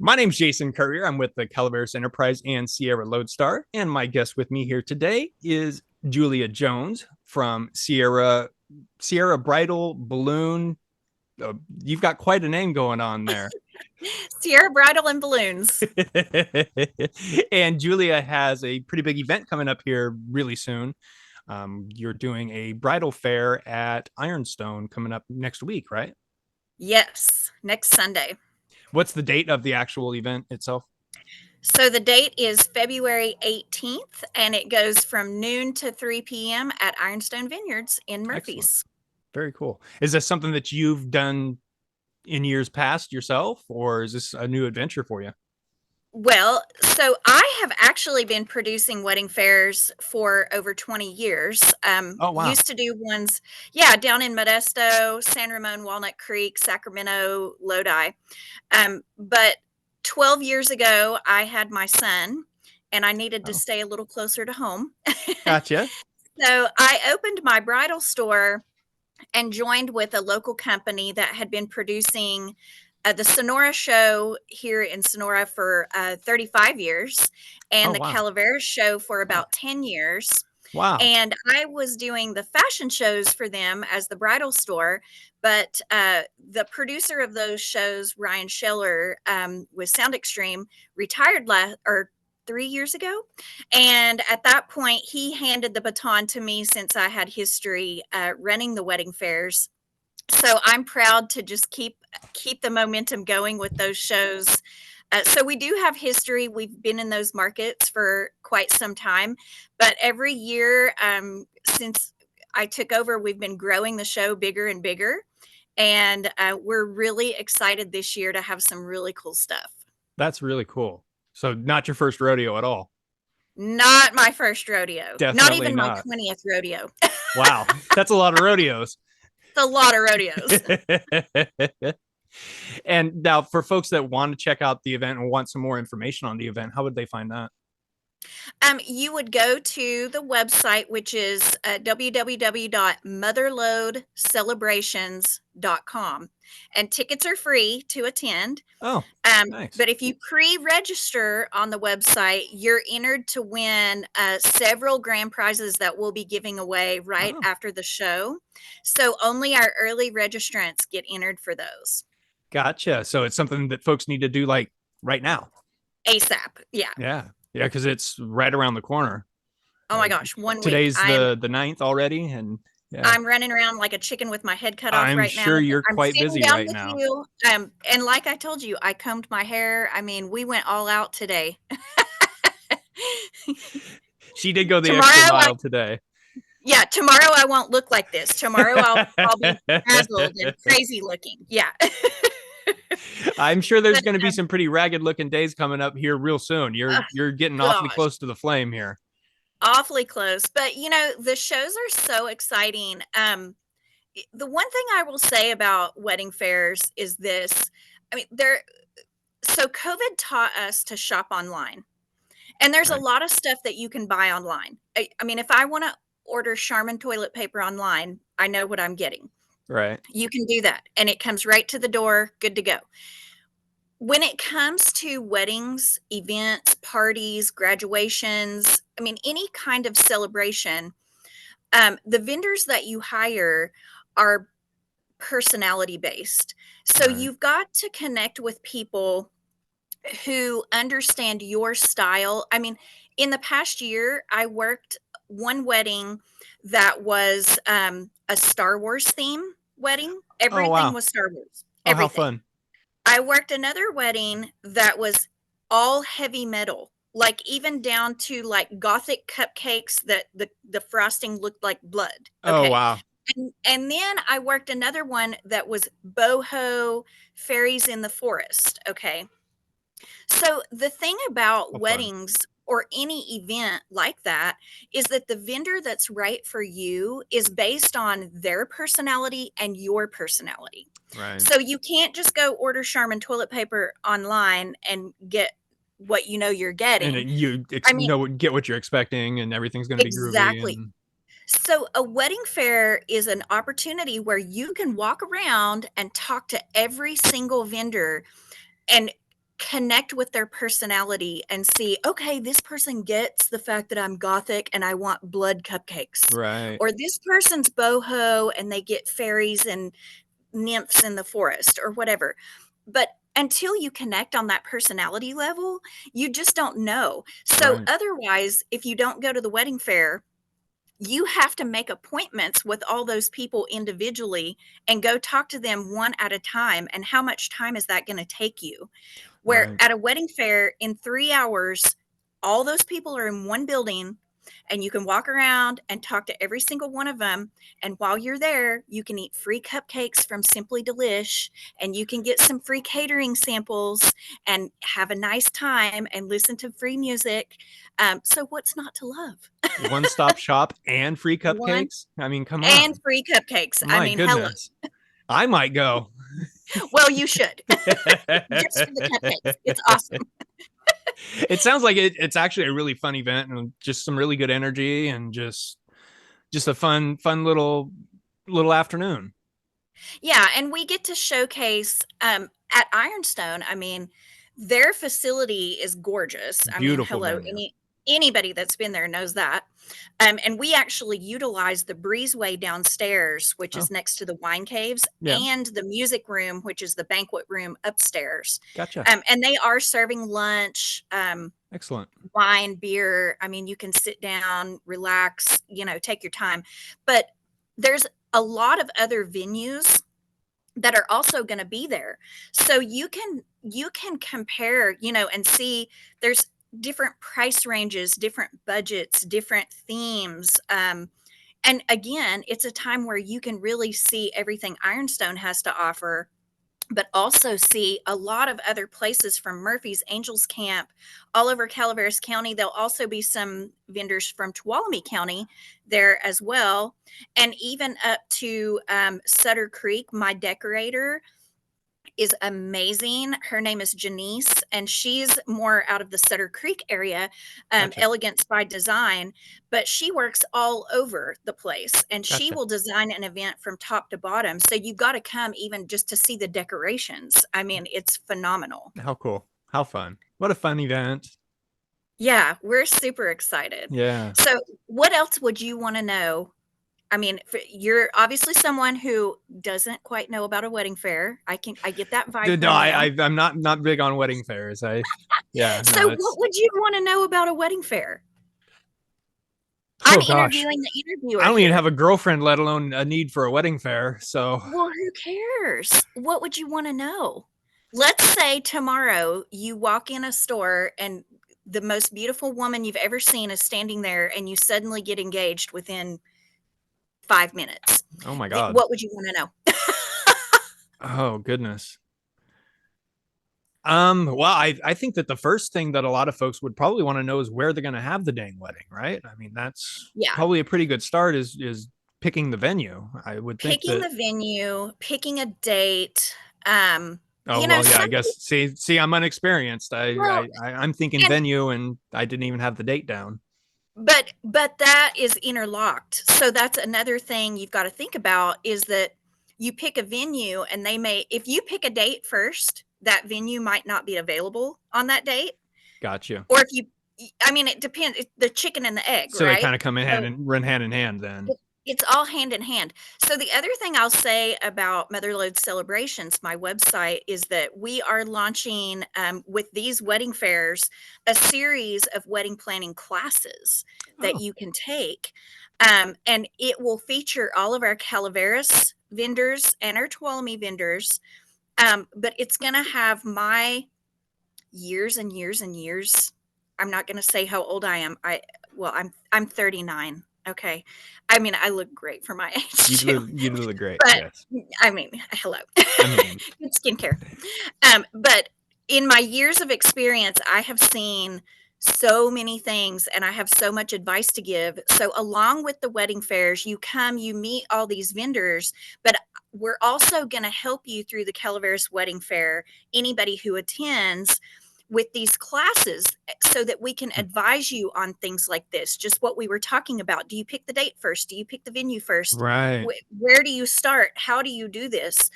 My name's Jason Currier. I'm with the Calaveras Enterprise and Sierra Lodestar. And my guest with me here today is Julia Jones from Sierra Bridal Balloon. You've got quite a name going on there. Sierra Bridal and Balloons. And Julia has a pretty big event coming up here really soon. You're doing a bridal fair at Ironstone coming up next week, right? Yes, next Sunday. What's the date of the actual event itself? So the date is February 18th, and it goes from noon to 3 p.m. at Ironstone Vineyards in Excellent. Murphys. Very cool. Is this something that you've done in years past yourself, or is this a new adventure for you? Well, so I have actually been producing wedding fairs for over 20 years. Oh, wow. Used to do ones, yeah, down in Modesto, San Ramon, Walnut Creek, Sacramento, Lodi. But 12 years ago, I had my son and I needed to Oh, stay a little closer to home. gotcha. So I opened my bridal store and joined with a local company that had been producing the Sonora show here in Sonora for 35 years Oh, and the wow. Calaveras show for about 10 years. Wow. And I was doing the fashion shows for them as the bridal store. But the producer of those shows, Ryan Scheller, with Sound Extreme, retired 3 years ago. And at that point, he handed the baton to me since I had history running the wedding fairs. So I'm proud to just keep the momentum going with those shows. So we do have history. We've been in those markets for quite some time, but every year since I took over, we've been growing the show bigger and bigger, and we're really excited this year to have some really cool stuff. That's really cool. So, not your first rodeo at all. Not my first rodeo, not Definitely even my not. 20th rodeo. Wow. That's a lot of rodeos. It's a lot of rodeos. And now, for folks that want to check out the event and want some more information on the event, how would they find that? You would go to the website, which is www.motherlodecelebrations.com, and tickets are free to attend. Oh, nice. But if you pre-register on the website, you're entered to win several grand prizes that we'll be giving away right Oh, after the show. So only our early registrants get entered for those. gotcha. So, it's something that folks need to do like right now. ASAP. Yeah. Yeah. Yeah. Cause it's right around the corner. Oh Uh, my gosh, 1 week. Today's the ninth already. And yeah, I'm running around like a chicken with my head cut off I'm right now. sure you're I'm quite sitting busy down right with now. you. And like I told you, I combed my hair. I mean, we went all out today. She did go the extra Tomorrow, mile today. yeah, tomorrow I won't look like this. Tomorrow I'll be frazzled and crazy looking. Yeah. I'm sure there's But going to be some pretty ragged looking days coming up here real soon. You're getting awfully gosh, close to the flame here. awfully close. But the shows are so exciting. The one thing I will say about wedding fairs is this. I mean, so COVID taught us to shop online. And there's a Right. lot of stuff that you can buy online. I mean, if I want to order Charmin toilet paper online, I know what I'm getting. Right. You can do that, and it comes right to the door, good to go. When it comes to weddings, events, parties, graduations, I mean, any kind of celebration, the vendors that you hire are personality based. So Right. you've got to connect with people who understand your style. I mean, in the past year, I worked one wedding that was a Star Wars theme wedding. Oh, Everything wow. was Star Wars, Oh, how everything. fun. I worked another wedding that was all heavy metal, like even down to like gothic cupcakes that the frosting looked like blood. Oh, Okay. wow. And then I worked another one that was boho fairies in the forest. Okay. So the thing about How fun. weddings or any event like that is that the vendor that's right for you is based on their personality and your personality. Right. So you can't just go order Charmin toilet paper online and get what you know you're And getting. you I mean, know, get what you're expecting, and everything's going to be groovy. exactly. And So a wedding fair is an opportunity where you can walk around and talk to every single vendor and connect with their personality and see, okay, this person gets the fact that I'm gothic and I want blood cupcakes. Right. Or this person's boho and they get fairies and nymphs in the forest or whatever. But until you connect on that personality level, you just don't know. So Right. otherwise, if you don't go to the wedding fair, you have to make appointments with all those people individually and go talk to them one at a time. And how much time is that going to take you? Where Right. at a wedding fair in 3 hours, all those people are in one building and you can walk around and talk to every single one of them. And while you're there, you can eat free cupcakes from Simply Delish and you can get some free catering samples and have a nice time and listen to free music. So what's not to love? One-stop shop and free One cupcakes. I mean, come and on. free cupcakes. I My mean, hello. goodness. I might go. Well, you should. Just for the cupcakes. It's awesome. It sounds like it's actually a really fun event and just some really good energy and just a fun little afternoon. Yeah, and we get to showcase at Ironstone. I mean, their facility is gorgeous. I mean, Beautiful hello, venue. anybody that's been there knows that. And we actually utilize the breezeway downstairs, which Oh, is next to the wine caves, yeah. and the music room, which is the banquet room upstairs. Gotcha. And they are serving lunch, Excellent. wine, beer. I mean, you can sit down, relax, take your time. But there's a lot of other venues that are also going to be there. So you can compare, and see there's different price ranges, different budgets, different themes. And again, it's a time where you can really see everything Ironstone has to offer, but also see a lot of other places from Murphy's, Angels Camp, all over Calaveras County. There'll also be some vendors from Tuolumne County there as well, and even up to Sutter Creek. My decorator is amazing. Her name is Janice, and she's more out of the Sutter Creek area, Gotcha. Elegance by Design, but she works all over the place and she Gotcha. will design an event from top to bottom. So you've got to come even just to see the decorations. I mean, it's phenomenal. How cool. How fun. What a fun event. Yeah, we're super excited. Yeah. So, what else would you want to know? I mean, you're obviously someone who doesn't quite know about a wedding fair. I get that vibe No, from you. I'm not big on wedding fairs. Yeah, So no, what it's would you want to know about a wedding fair? I'm oh gosh. interviewing the I interviewer don't even here. have a girlfriend, let alone a need for a wedding fair. So Well, who cares? What would you want to know? Let's say tomorrow you walk in a store and the most beautiful woman you've ever seen is standing there and you suddenly get engaged within 5 minutes. oh my God. What would you want to know? Oh goodness. Well, I think that the first thing that a lot of folks would probably want to know is where they're going to have the dang wedding, right? I mean, that's Yeah. probably a pretty good start is picking the venue. I would think Picking that. the venue, picking a date. Oh well, yeah. I guess see, I'm unexperienced. Well, I'm thinking and venue, and I didn't even have the date down. but that is interlocked. So that's another thing you've got to think about is that you pick a venue and if you pick a date first, that venue might not be available on that date. Got you. Or if you, I mean, it depends. It's the chicken and the egg, So they right? kind of come in hand So and run hand in hand then. it's all hand in hand. So the other thing I'll say about Motherlode Celebrations, my website, is that we are launching with these wedding fairs a series of wedding planning classes that Oh, you can take, and it will feature all of our Calaveras vendors and our Tuolumne vendors. But it's going to have my years and years and years. I'm not going to say how old I am. I'm 39. Okay. I mean, I look great for my age too. you look great. But Yes. I mean, hello. I mean, Good skincare. But in my years of experience, I have seen so many things and I have so much advice to give. So along with the wedding fairs, you meet all these vendors, but we're also going to help you through the Calaveras Wedding Fair, anybody who attends, with these classes so that we can advise you on things like this, just what we were talking about. Do you pick the date first? Do you pick the venue first? right. Where do you start? How do you do this?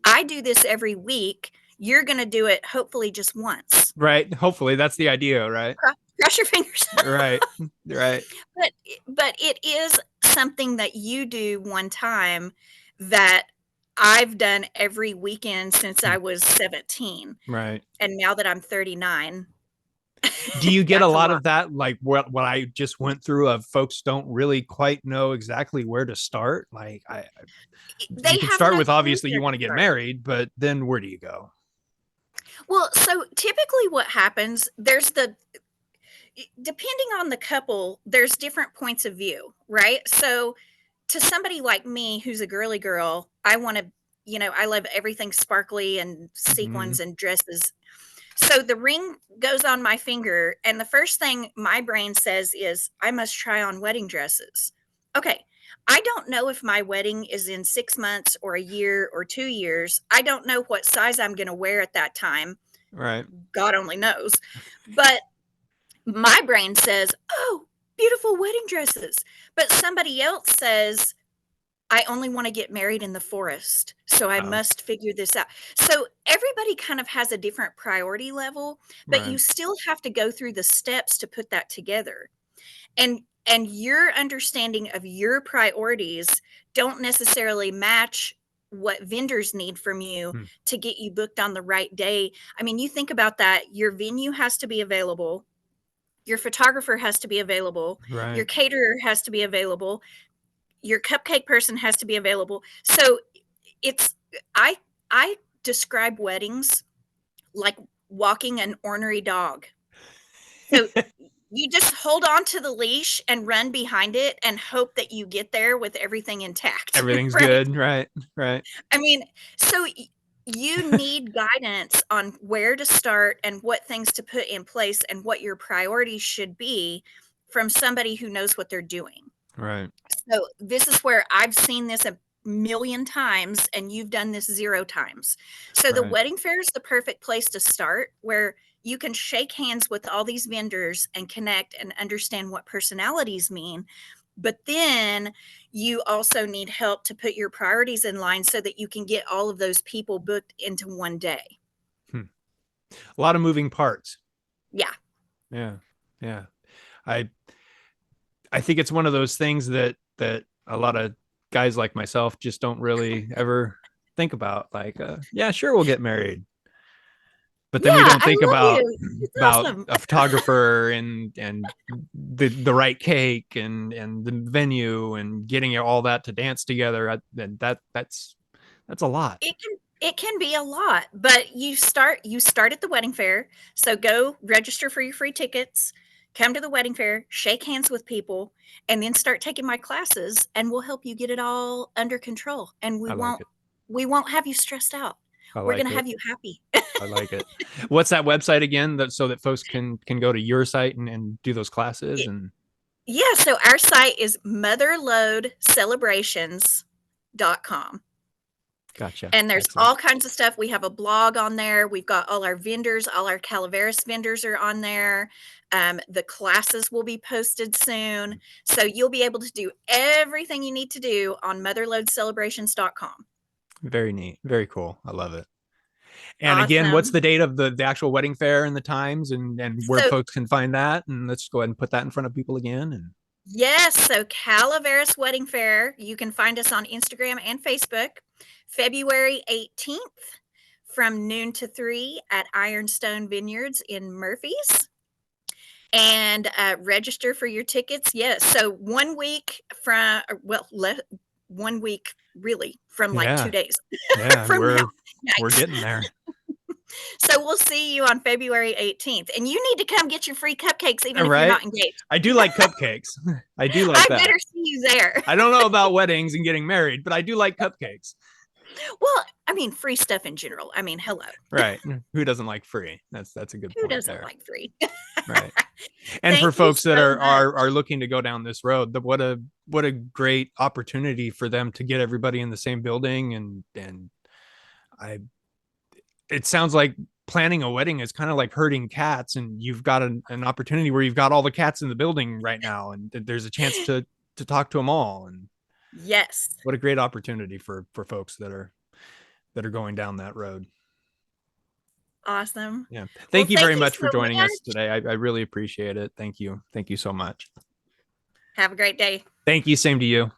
I do this every week. you're going to do it hopefully just once. Right. Hopefully that's the idea, right? Cross your fingers. Right. Right. But it is something that you do one time that I've done every weekend since I was 17. Right. And now that I'm 39, Do you get a that's a lot lot. of that, like what I just went through, of folks don't really quite know exactly where to start? Like, you They can have start no with, clue obviously where you to want to get start. married, but then where do you go? Well, so typically what happens, there's the depending on the couple, there's different points of view, right? So to somebody like me who's a girly girl, I want to, I love everything sparkly and Mhm. sequins and dresses. So the ring goes on my finger, and the first thing my brain says is, I must try on wedding dresses. Okay. I don't know if my wedding is in 6 months or a year or 2 years. I don't know what size I'm going to wear at that time. Right. God only knows. But my brain says, oh, beautiful wedding dresses. But somebody else says, I only want to get married in the forest. So I Oh, must figure this out. So everybody kind of has a different priority level, but right. you still have to go through the steps to put that together. And your understanding of your priorities don't necessarily match what vendors need from you Hmm. to get you booked on the right day. I mean, you think about that, your venue has to be available, your photographer has to be available, your Right. caterer has to be available, your cupcake person has to be available. So it's I I describe weddings like walking an ornery dog. So you just hold on to the leash and run behind it and hope that you get there with everything intact, Everything's right? good. Right. Right. I mean, so you need guidance on where to start and what things to put in place and what your priorities should be from somebody who knows what they're doing. Right. So this is where I've seen this a million times and you've done this 0 times. So the Right. wedding fair is the perfect place to start, where you can shake hands with all these vendors and connect and understand what personalities mean. But then you also need help to put your priorities in line so that you can get all of those people booked into one day. Hmm. A lot of moving parts. Yeah. Yeah. Yeah. I I think it's one of those things that a lot of guys like myself just don't really ever think about. Like, yeah, sure, we'll get married, but Yeah, then we don't I think love about you. It's about awesome. a photographer and the right cake and the venue and getting all that to dance together. And that's a lot. It can be a lot, but you start at the wedding fair. So go register for your free tickets, come to the wedding fair, shake hands with people, and then start taking my classes and we'll help you get it all under control. And we I like won't it. we won't have you stressed out. I We're going like to it. have you happy. I like it. What's that website again? That so that folks can go to your site and do those classes and Yeah, so our site is motherlodecelebrations.com. gotcha. And there's Excellent. all kinds of stuff. We have a blog on there. We've got all our vendors, all our Calaveras vendors are on there. The classes will be posted soon. So you'll be able to do everything you need to do on motherlodecelebrations.com. Very neat. Very cool. I love it. And again, what's Awesome. the date of the actual wedding fair and the times and where So, folks can find that? And let's go ahead and put that in front of people again. And yes, so Calaveras Wedding Fair, you can find us on Instagram and Facebook, February 18th from noon to 3 at Ironstone Vineyards in Murphys. And register for your tickets. Yes. So 1 week from, well, 1 week really from like yeah, 2 days yeah, from now. we're Yikes. getting there. So we'll see you on February 18th. And you need to come get your free cupcakes, even All if you're right. not engaged. I do like cupcakes. I do like I that. better see you there. I don't know about weddings and getting married, but I do like cupcakes. Well, I mean, free stuff in general. I mean, hello. Right. Who doesn't like free? That's a good Who point doesn't there. like free? Right. And for Thank you folks that so much. are looking to go down this road, what a great opportunity for them to get everybody in the same building and I it sounds like planning a wedding is kind of like herding cats, and you've got an opportunity where you've got all the cats in the building right now and there's a chance to talk to them all. And Yes. what a great opportunity for folks that are going down that road. Awesome. Yeah. Well, Thank you thank very you much for so joining us much. today. I really appreciate it. Thank you. Thank you so much. Have a great day. Thank you. Same to you.